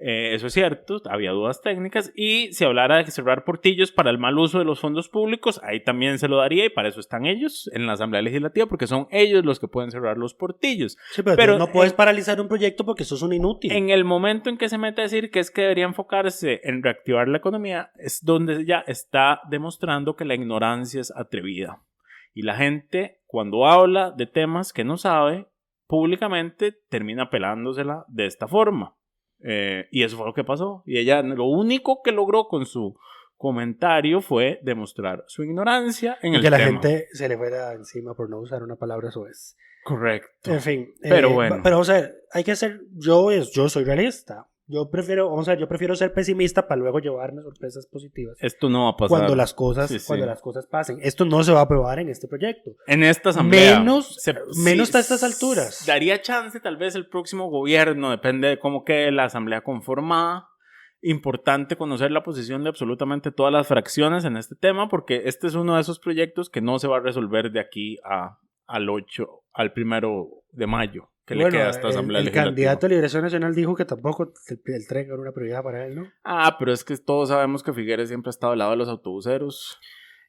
Eso es cierto, había dudas técnicas, y si hablara de cerrar portillos para el mal uso de los fondos públicos, ahí también se lo daría, y para eso están ellos en la Asamblea Legislativa, porque son ellos los que pueden cerrar los portillos. Sí, pero no puedes paralizar un proyecto porque eso es un inútil. En el momento en que se mete a decir que es que debería enfocarse en reactivar la economía, es donde ya está demostrando que la ignorancia es atrevida. Y la gente, cuando habla de temas que no sabe, públicamente termina pelándosela de esta forma. Y eso fue lo que pasó. Y ella lo único que logró con su comentario fue demostrar su ignorancia en el tema. Que la gente se le fuera encima por no usar una palabra soez. Correcto. En fin. Pero bueno. Pero, o sea, hay que ser... Yo soy realista. Yo prefiero ser pesimista para luego llevarme sorpresas positivas. Esto no va a pasar. Cuando las cosas pasen. Esto no se va a aprobar en este proyecto. En esta asamblea. Menos a estas alturas. Daría chance tal vez el próximo gobierno, depende de cómo quede la asamblea conformada. Importante conocer la posición de absolutamente todas las fracciones en este tema, porque este es uno de esos proyectos que no se va a resolver de aquí al 1 de mayo. Que le queda a esta asamblea legislativa. El candidato de Liberación Nacional dijo que tampoco el tren era una prioridad para él, ¿no? Pero es que todos sabemos que Figueres siempre ha estado al lado de los autobuseros.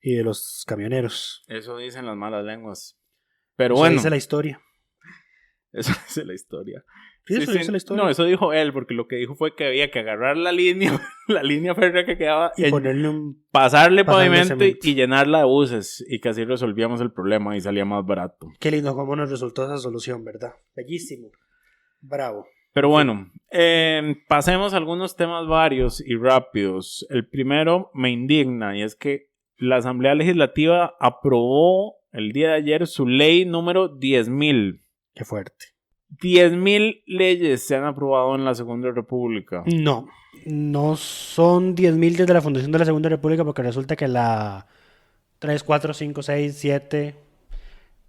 Y de los camioneros. Eso dicen las malas lenguas. Pero bueno. Eso dice la historia. Eso dice la historia. Sí, eso dice la historia. No, eso dijo él, porque lo que dijo fue que había que agarrar la línea férrea que quedaba y ponerle pasarle pavimento y llenarla de buses, y que así resolvíamos el problema y salía más barato. Qué lindo cómo nos resultó esa solución, ¿verdad? Bellísimo. Bravo. Pero bueno, pasemos a algunos temas varios y rápidos. El primero me indigna, y es que la Asamblea Legislativa aprobó el día de ayer su ley número 10.000. Qué fuerte. 10.000 leyes se han aprobado en la Segunda República. No son 10.000 desde la fundación de la Segunda República, porque resulta que la 3, 4, 5, 6, 7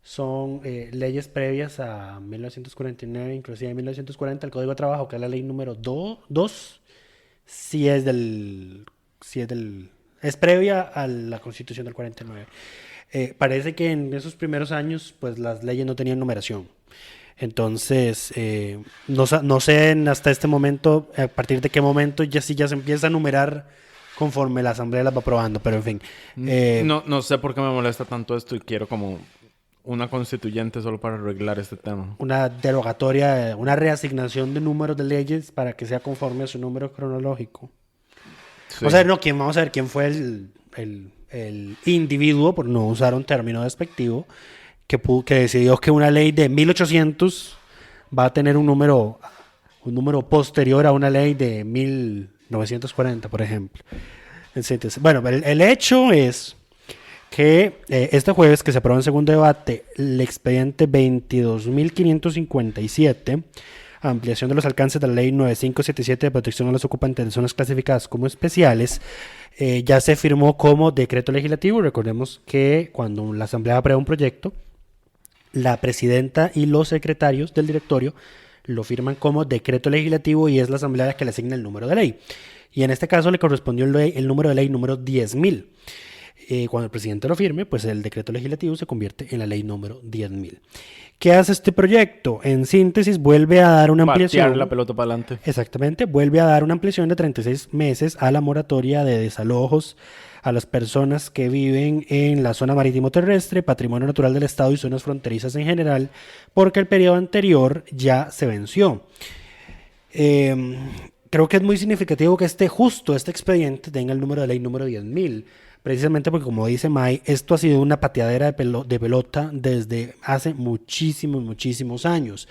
son leyes previas a 1949, inclusive en 1940, el Código de Trabajo, que es la ley número 2, es previa a la Constitución del 49. Parece que en esos primeros años pues las leyes no tenían numeración. Entonces, no sé hasta este momento, a partir de qué momento ya se empieza a numerar conforme la asamblea las va aprobando, pero en fin. No sé por qué me molesta tanto esto, y quiero como una constituyente solo para arreglar este tema. Una derogatoria, una reasignación de números de leyes para que sea conforme a su número cronológico. Sí. Vamos a ver quién fue el individuo, por no usar un término despectivo, que decidió que una ley de 1800 va a tener un número posterior a una ley de 1940, por ejemplo. Entonces, bueno, el hecho es que este jueves, que se aprobó en segundo debate el expediente 22.557, ampliación de los alcances de la ley 9577 de protección a los ocupantes de zonas clasificadas como especiales, ya se firmó como decreto legislativo. Recordemos que cuando la asamblea aprueba un proyecto, la presidenta y los secretarios del directorio lo firman como decreto legislativo, y es la asamblea la que le asigna el número de ley. Y en este caso le correspondió el número de ley número 10.000. Cuando el presidente lo firme, pues el decreto legislativo se convierte en la ley número 10.000. ¿Qué hace este proyecto? En síntesis, vuelve a dar una ampliación. Patear la pelota para adelante. Exactamente, vuelve a dar una ampliación de 36 meses a la moratoria de desalojos a las personas que viven en la zona marítimo terrestre, patrimonio natural del Estado y zonas fronterizas en general, porque el periodo anterior ya se venció. Creo que es muy significativo que este expediente tenga el número de ley número 10.000, precisamente porque, como dice May, esto ha sido una pateadera de pelota desde hace muchísimos años.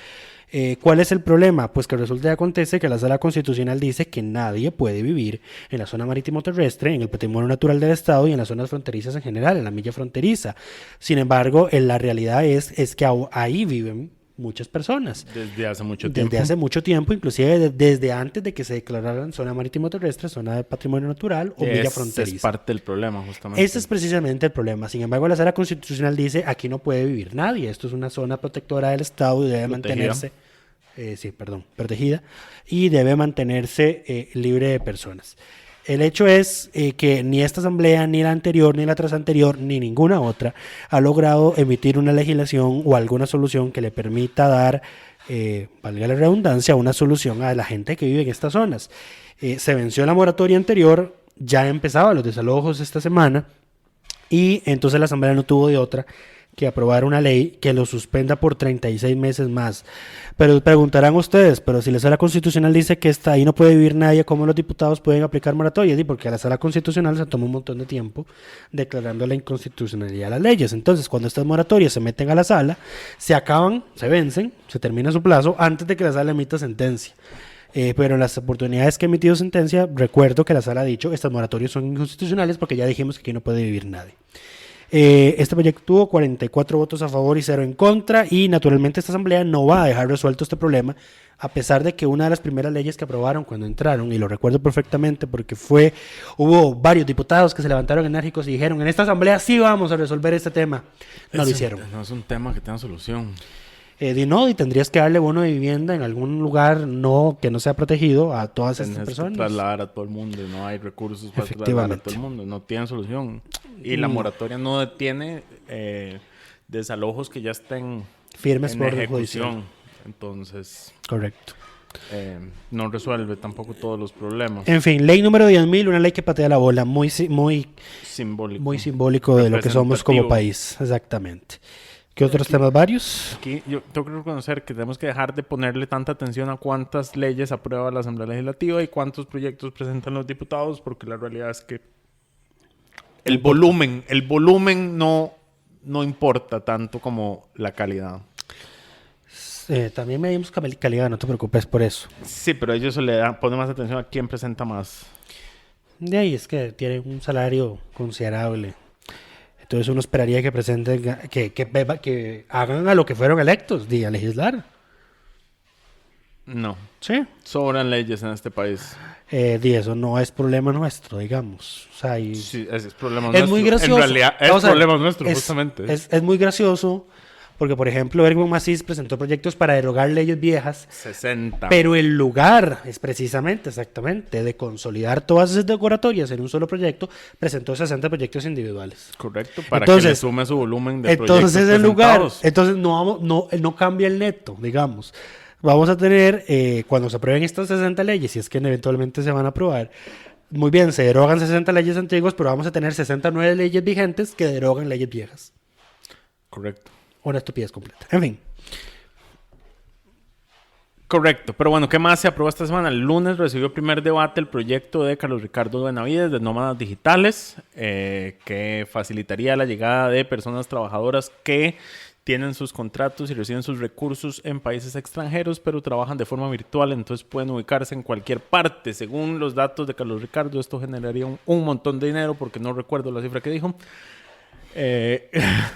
¿Cuál es el problema? Pues que resulta y acontece que la Sala Constitucional dice que nadie puede vivir en la zona marítimo terrestre, en el patrimonio natural del Estado y en las zonas fronterizas en general, en la milla fronteriza. Sin embargo, la realidad es que ahí viven muchas personas. Desde hace mucho tiempo. Desde hace mucho tiempo, inclusive desde antes de que se declararan zona marítimo terrestre, zona de patrimonio natural o milla fronteriza. Es parte del problema, justamente. Ese es precisamente el problema. Sin embargo, la Sala Constitucional dice, aquí no puede vivir nadie. Esto es una zona protectora del Estado y debe mantenerse... protegida, y debe mantenerse libre de personas. El hecho es que ni esta asamblea, ni la anterior, ni la tras anterior, ni ninguna otra ha logrado emitir una legislación o alguna solución que le permita dar valga la redundancia, una solución a la gente que vive en estas zonas. Se venció la moratoria anterior, ya empezaban los desalojos esta semana y entonces la Asamblea no tuvo de otra que aprobar una ley que lo suspenda por 36 meses más. Pero preguntarán ustedes, pero si la Sala Constitucional dice que ahí no puede vivir nadie, ¿cómo los diputados pueden aplicar moratorias? Y porque a la Sala Constitucional se tomó un montón de tiempo declarando la inconstitucionalidad de las leyes. Entonces, cuando estas moratorias se meten a la sala, se acaban, se vencen, se termina su plazo antes de que la sala emita sentencia. Pero en las oportunidades que ha emitido sentencia, recuerdo que la sala ha dicho estas moratorias son inconstitucionales porque ya dijimos que aquí no puede vivir nadie. Este proyecto tuvo 44 votos a favor y 0 en contra, y naturalmente esta asamblea no va a dejar resuelto este problema, a pesar de que una de las primeras leyes que aprobaron cuando entraron, y lo recuerdo perfectamente porque hubo varios diputados que se levantaron enérgicos y dijeron, en esta asamblea sí vamos a resolver este tema. No lo hicieron. No es un tema que tenga solución. Y tendrías que darle bono de vivienda en algún lugar que no sea protegido a todas estas personas. Que trasladar a todo el mundo, no hay recursos para trasladar a todo el mundo, no tienen solución. Y la moratoria no detiene desalojos que ya estén firmes en por ejecución. judicial. Entonces, correcto. No resuelve tampoco todos los problemas. En fin, ley número 10.000, una ley que patea la bola, muy simbólico de lo que somos como país, exactamente. ¿Qué otros temas varios? Aquí yo tengo que reconocer que tenemos que dejar de ponerle tanta atención a cuántas leyes aprueba la Asamblea Legislativa y cuántos proyectos presentan los diputados, porque la realidad es que el volumen no importa tanto como la calidad. También medimos calidad, no te preocupes por eso. Sí, pero ellos ponen más atención a quién presenta más. De ahí es que tienen un salario considerable. Entonces uno esperaría que presenten, que hagan a lo que fueron electos, a legislar. No. Sí. Sobran leyes en este país. Eso no es problema nuestro, digamos. O sea, sí, es problema nuestro. Es muy gracioso. En realidad es problema nuestro, justamente. Es muy gracioso. Porque, por ejemplo, Erwin Macís presentó proyectos para derogar leyes viejas. 60. Pero el lugar es precisamente, exactamente, de consolidar todas esas decoratorias en un solo proyecto, presentó 60 proyectos individuales. Correcto, para que le sume su volumen de proyectos entonces el lugar, entonces no cambia el neto, digamos. Vamos a tener, cuando se aprueben estas 60 leyes, si es que eventualmente se van a aprobar, muy bien, se derogan 60 leyes antiguas, pero vamos a tener 69 leyes vigentes que derogan leyes viejas. Correcto. Una estupidez completa. En fin. Correcto. Pero bueno, ¿qué más se aprobó esta semana? El lunes recibió primer debate el proyecto de Carlos Ricardo Benavides de Nómadas Digitales, que facilitaría la llegada de personas trabajadoras que tienen sus contratos y reciben sus recursos en países extranjeros, pero trabajan de forma virtual, entonces pueden ubicarse en cualquier parte. Según los datos de Carlos Ricardo, esto generaría un montón de dinero, porque no recuerdo la cifra que dijo.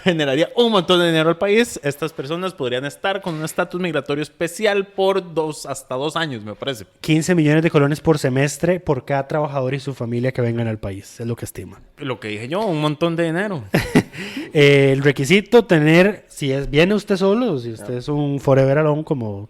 Generaría un montón de dinero al país. Estas personas podrían estar con un estatus migratorio especial por hasta 2 años, me parece. 15 millones de colones por semestre por cada trabajador y su familia que vengan al país, es lo que estima. Lo que dije yo, un montón de dinero. El requisito viene usted solo, si usted es un forever alone como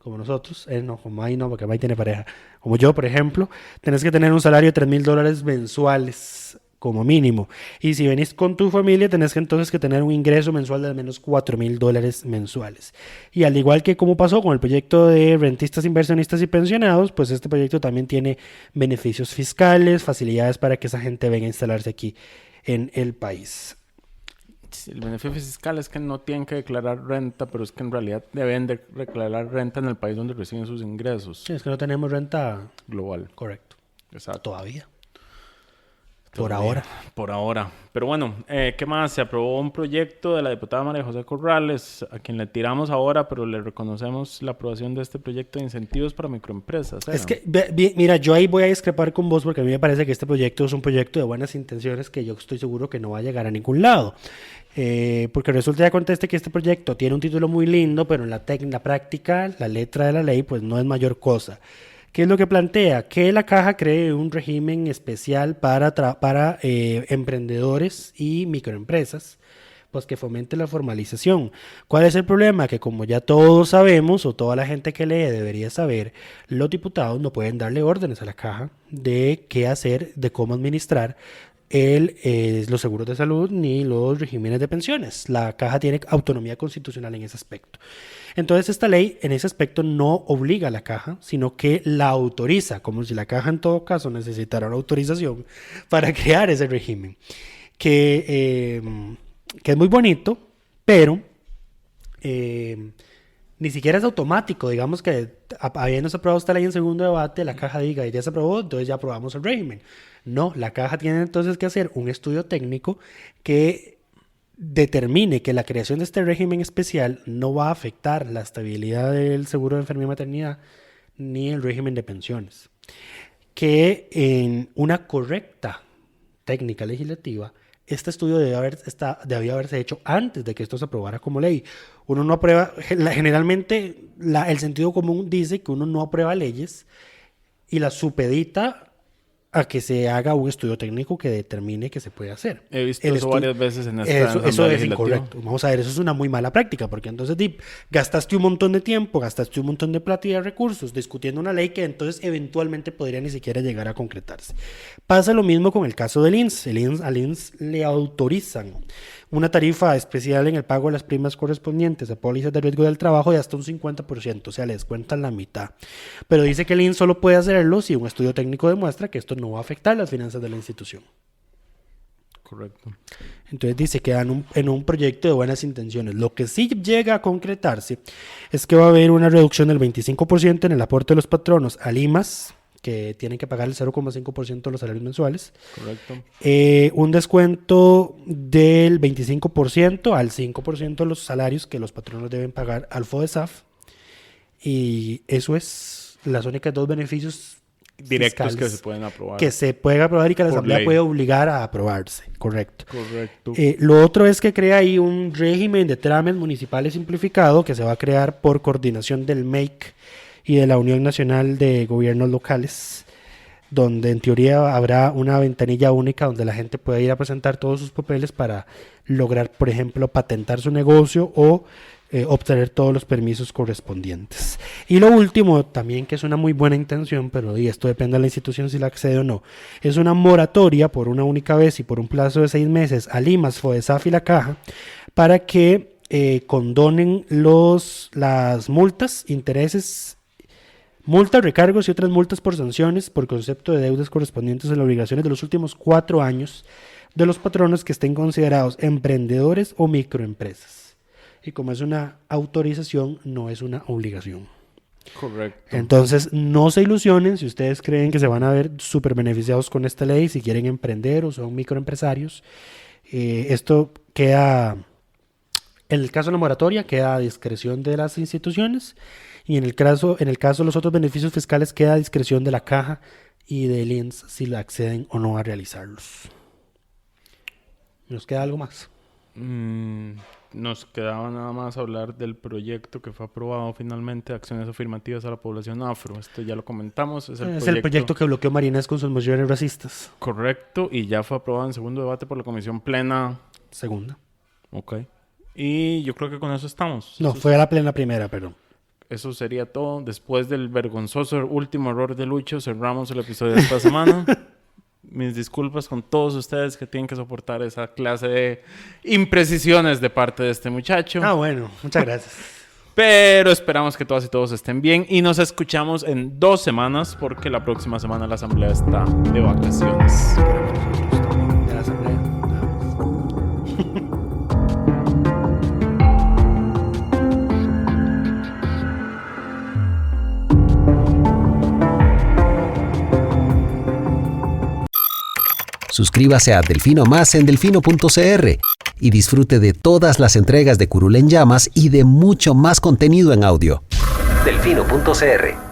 nosotros, no, como ahí no, porque ahí tiene pareja, como yo, por ejemplo, tenés que tener un salario de $3,000 mensuales como mínimo. Y si venís con tu familia, tenés que tener un ingreso mensual de al menos $4,000 mensuales. Y al igual que como pasó con el proyecto de rentistas, inversionistas y pensionados, pues este proyecto también tiene beneficios fiscales, facilidades para que esa gente venga a instalarse aquí en el país. Sí, el beneficio fiscal es que no tienen que declarar renta, pero es que en realidad deben de declarar renta en el país donde reciben sus ingresos. Sí, es que no tenemos renta global. Correcto. Exacto. Todavía. Por ahora. Pero bueno, ¿qué más? Se aprobó un proyecto de la diputada María José Corrales, a quien le tiramos ahora, pero le reconocemos la aprobación de este proyecto de incentivos para microempresas. Es que, mira, yo ahí voy a discrepar con vos porque a mí me parece que este proyecto es un proyecto de buenas intenciones que yo estoy seguro que no va a llegar a ningún lado. Porque resulta y acontece que este proyecto tiene un título muy lindo, pero en la práctica, la letra de la ley, pues no es mayor cosa. ¿Qué es lo que plantea? Que la Caja cree un régimen especial para emprendedores y microempresas, pues que fomente la formalización. ¿Cuál es el problema? Que como ya todos sabemos, o toda la gente que lee debería saber, los diputados no pueden darle órdenes a la Caja de qué hacer, de cómo administrar los seguros de salud ni los regímenes de pensiones. La caja tiene autonomía constitucional en ese aspecto. Entonces esta ley en ese aspecto no obliga a la caja, sino que la autoriza, como si la caja en todo caso necesitara una autorización para crear ese régimen, que es muy bonito, pero ni siquiera es automático. Digamos que habiéndose aprobado esta ley en segundo debate, la caja diga, ya se aprobó, entonces ya aprobamos el régimen. No, la caja tiene entonces que hacer un estudio técnico que determine que la creación de este régimen especial no va a afectar la estabilidad del seguro de enfermedad y maternidad ni el régimen de pensiones. Que en una correcta técnica legislativa, este estudio debía haberse hecho antes de que esto se aprobara como ley. Uno no aprueba, generalmente el sentido común dice que uno no aprueba leyes y las supedita a que se haga un estudio técnico que determine que se puede hacer. He visto eso varias veces en esta Eso es incorrecto. Vamos a ver, eso es una muy mala práctica, porque entonces gastaste un montón de tiempo, gastaste un montón de plata y de recursos discutiendo una ley que entonces eventualmente podría ni siquiera llegar a concretarse. Pasa lo mismo con el caso del INSS. Al INSS le autorizan una tarifa especial en el pago de las primas correspondientes a pólizas de riesgo del trabajo de hasta un 50%, o sea, le descuentan la mitad. Pero dice que el INSS solo puede hacerlo si un estudio técnico demuestra que esto no va a afectar las finanzas de la institución. Correcto. Entonces dice que en un proyecto de buenas intenciones. Lo que sí llega a concretarse es que va a haber una reducción del 25% en el aporte de los patronos al IMAS, que tienen que pagar el 0,5% de los salarios mensuales. Correcto. Un descuento del 25% al 5% de los salarios que los patronos deben pagar al FODESAF. Y eso es las únicas dos beneficios directos que se pueden aprobar. Que se pueden aprobar y que la Asamblea ley puede obligar a aprobarse. Correcto. Correcto. Lo otro es que crea ahí un régimen de trámites municipales simplificado que se va a crear por coordinación del MEIC y de la Unión Nacional de Gobiernos Locales, donde en teoría habrá una ventanilla única donde la gente puede ir a presentar todos sus papeles para lograr, por ejemplo, patentar su negocio o obtener todos los permisos correspondientes. Y lo último, también que es una muy buena intención, pero esto depende de la institución si la accede o no, es una moratoria por una única vez y por un plazo de 6 meses al IMAS, FODESAF y la Caja para que condonen las multas, intereses, multas, recargos y otras multas por sanciones por concepto de deudas correspondientes a las obligaciones de los últimos 4 años de los patronos que estén considerados emprendedores o microempresas. Y como es una autorización, no es una obligación. Correcto. Entonces, no se ilusionen si ustedes creen que se van a ver súper beneficiados con esta ley, si quieren emprender o son microempresarios. Esto queda, en el caso de la moratoria, queda a discreción de las instituciones. Y en el caso de los otros beneficios fiscales queda a discreción de la Caja y del INSS si la acceden o no a realizarlos. ¿Nos queda algo más? Nos quedaba nada más hablar del proyecto que fue aprobado finalmente, acciones afirmativas a la población afro. Esto ya lo comentamos. Es el proyecto que bloqueó Marines con sus mociones racistas. Correcto, y ya fue aprobado en segundo debate por la Comisión Plena. Segunda. Ok. Y yo creo que con eso estamos. No, fue a la plena primera, perdón. Eso sería todo. Después del vergonzoso último error de Lucho, cerramos el episodio de esta semana. Mis disculpas con todos ustedes que tienen que soportar esa clase de imprecisiones de parte de este muchacho. Bueno, muchas gracias. Pero esperamos que todas y todos estén bien y nos escuchamos en 2 semanas porque la próxima semana la Asamblea está de vacaciones. De la Asamblea. Suscríbase a Delfino Más en delfino.cr y disfrute de todas las entregas de Curul en Llamas y de mucho más contenido en audio. Delfino.cr